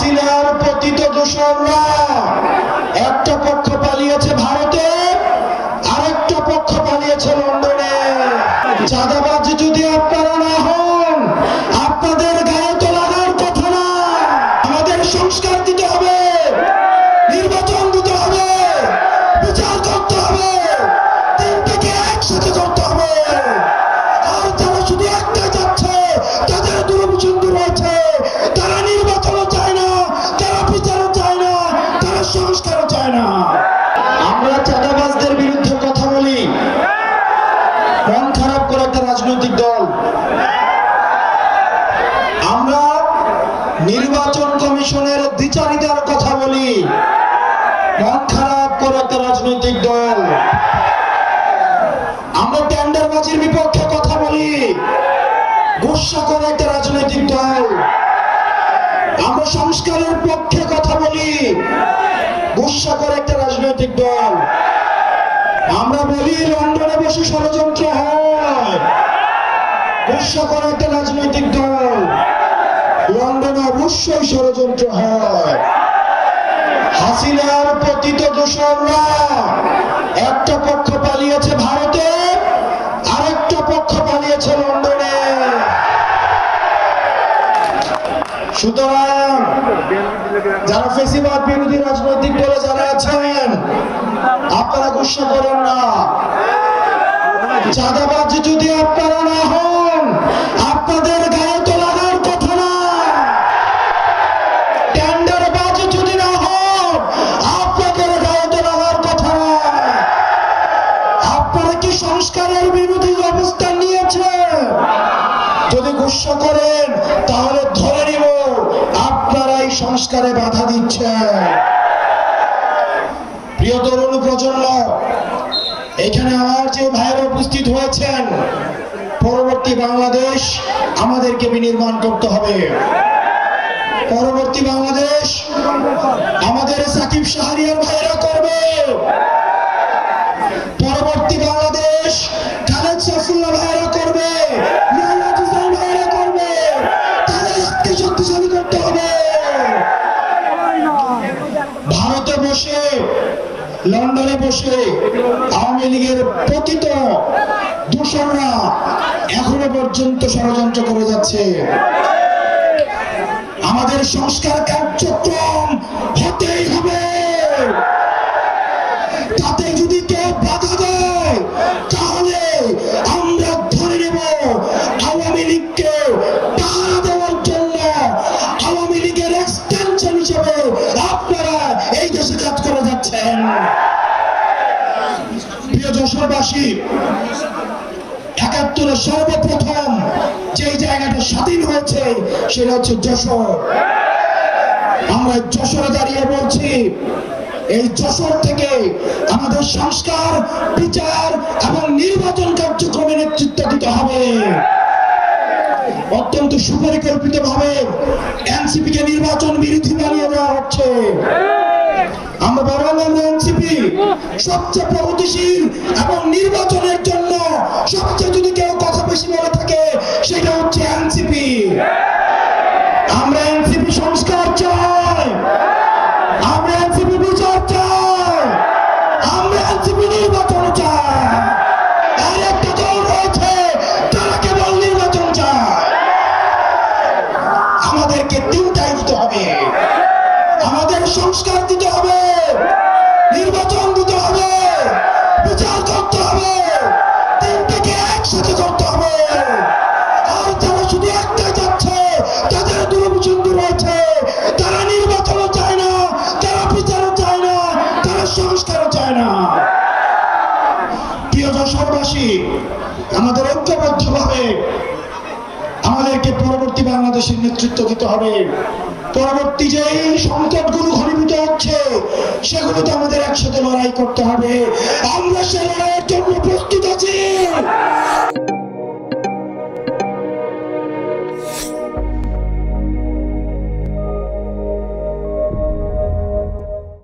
হাসিনার পতিত দূষণরা একটা পক্ষ পালিয়েছে ভারতে, আরেকটা পক্ষ পালিয়েছে লন্ডনে। চাঁদাবাজ যদি আপনারা না হন, আপনাদের গায়ে তো লাগার কথা না। আমাদের সংস্কার দিতে হবে, নির্বাচন দিতে হবে, বিচার করতে হবে, তিনটাকে একসাথে করতে হবে। আর তারা শুধু একটাই যাচ্ছে, তাদের দুরভিসন্ধি রয়েছে। তারা নির্বাচনও চায় না, তারা বিচারও চায় না, তারা সংস্কারও চায় না। আমরা চাঁদাবাজদের বিরুদ্ধে কথা বলি, মন খারাপ করে একটা রাজনৈতিক দল। আমরা নির্বাচন কমিশনের দ্বিচারিতার কথা বলি, মন খারাপ করে একটা রাজনৈতিক দল। আমরা টেন্ডারবাজির বিপক্ষে কথা বলি, গুসা করে একটা রাজনৈতিক দল। আমরা সংস্কারের পক্ষে কথা বলি, গুসা করে একটা রাজনৈতিক দল। আমরা বলি লন্ডনে বসে ষড়যন্ত্র হয়, গুসা করে একটা রাজনৈতিক দল। লন্ডনে অবশ্যই ষড়যন্ত্র হয়। হাসিনার পতিত দূষণরা একটা পক্ষ পালিয়েছে ভারতে, আরেকটা পক্ষ পালিয়েছে লন্ডনে। সুতরাং যারা ফেসিবাদ বিরোধী রাজনৈতিক দলে যারা আছেন, আপনারা গুসা করেন না। চাঁদাবাজ যদি আপনারা না হন, আপনাদের গায়ে তো লাগার কথা না। টেন্ডারবাজ যদি না হন, আপনাদের গায়ে তো লাগার কথা না। আপনারা কি সংস্কারের বিরোধী অবস্থান নিয়েছেন? যদি গুসা করেন তাহলে ধরে নিব আপনারাই সংস্কারে বাধা দিচ্ছেন। প্রিয় তরুণ প্রজন্ম, এখানে আমার যে ভাইয়েরা উপস্থিত হয়েছেন, পরবর্তী বাংলাদেশ আমাদেরকে বিনির্মাণ করতে হবে। পরবর্তী বাংলাদেশ আমাদের সাকিব শাহরিয়ার ভাইয়েরা করবে। পরবর্তী বাংলাদেশ খালেদ সাইফুল্লাহ ভাইয়েরা করবে, ভাইয়েরা করবে। তাদের হাতকে শক্তিশালী করতে হবে। ভারতে বসে, লন্ডনে বসে আওয়ামী লীগের পতিত দূষণরা এখনো পর্যন্ত ষড়যন্ত্র করে যাচ্ছে। আমাদের সংস্কার কার্যক্রম হতেই হবে। তাতে যদি কেউ বাধা দেয়, তাহলে আমরা ধরে নেব আওয়ামী লীগকে পাহারা দেওয়ার জন্য আওয়ামী লীগের এক্সটেনশন হিসেবে আপনারা এই দেশে কাজ করে যাচ্ছেন। প্রিয় যশোরবাসী, ৭১ সর্বপ্রথম যে জায়গাটা স্বাধীন হয়েছে সেটা হচ্ছে যশোর। আমরা যশোরে দাঁড়িয়ে বলছি, এই যশোর থেকে আমাদের সংস্কার, বিচার এবং নির্বাচন কার্যক্রমে নেতৃত্ব দিতে হবে। অত্যন্ত সুপরিকল্পিত ভাবে এনসিপি কে নির্বাচন বিরোধী বানিয়ে দেওয়া হচ্ছে। আমরা বরং এনসিপি সবচেয়ে প্রগতিশীল এবং নির্বাচনের জন্য সবচেয়ে যদি কেউ কথা বেশি বলে থাকে সেটা হচ্ছে এনসিপি। আমরা এনসিপি সংস্কার চাই, আমরা এনসিপি বিচার চাই, আমরা এনসিপি নির্বাচন চাই। আর একটা দল রয়েছে তারা কেবল নির্বাচন চায়। আমাদেরকে তিনটাই দিতে হবে। আমাদের সংস্কার দিতে হবে, নির্বাচন দিতে হবে, বিচার করতে হবে, তিনটাকে একসাথে করতে হবে। আর তারা শুধু একটাই যাচ্ছে, তাদের দুরভিসন্ধি রয়েছে। তারা নির্বাচনও চায় না, তারা বিচারও চায় না, তারা সংস্কারও চায় না। প্রিয় যশোরবাসী, আমাদের ঐক্যবদ্ধভাবে আমাদেরকে পরবর্তী বাংলাদেশের নেতৃত্ব দিতে হবে। পরবর্তী যে সংকটগুলো ঘনীভূত হচ্ছে সেগুলোতে আমাদের একসাথে লড়াই করতে হবে। আমরা সে লড়াইয়ের জন্য প্রস্তুত আছি।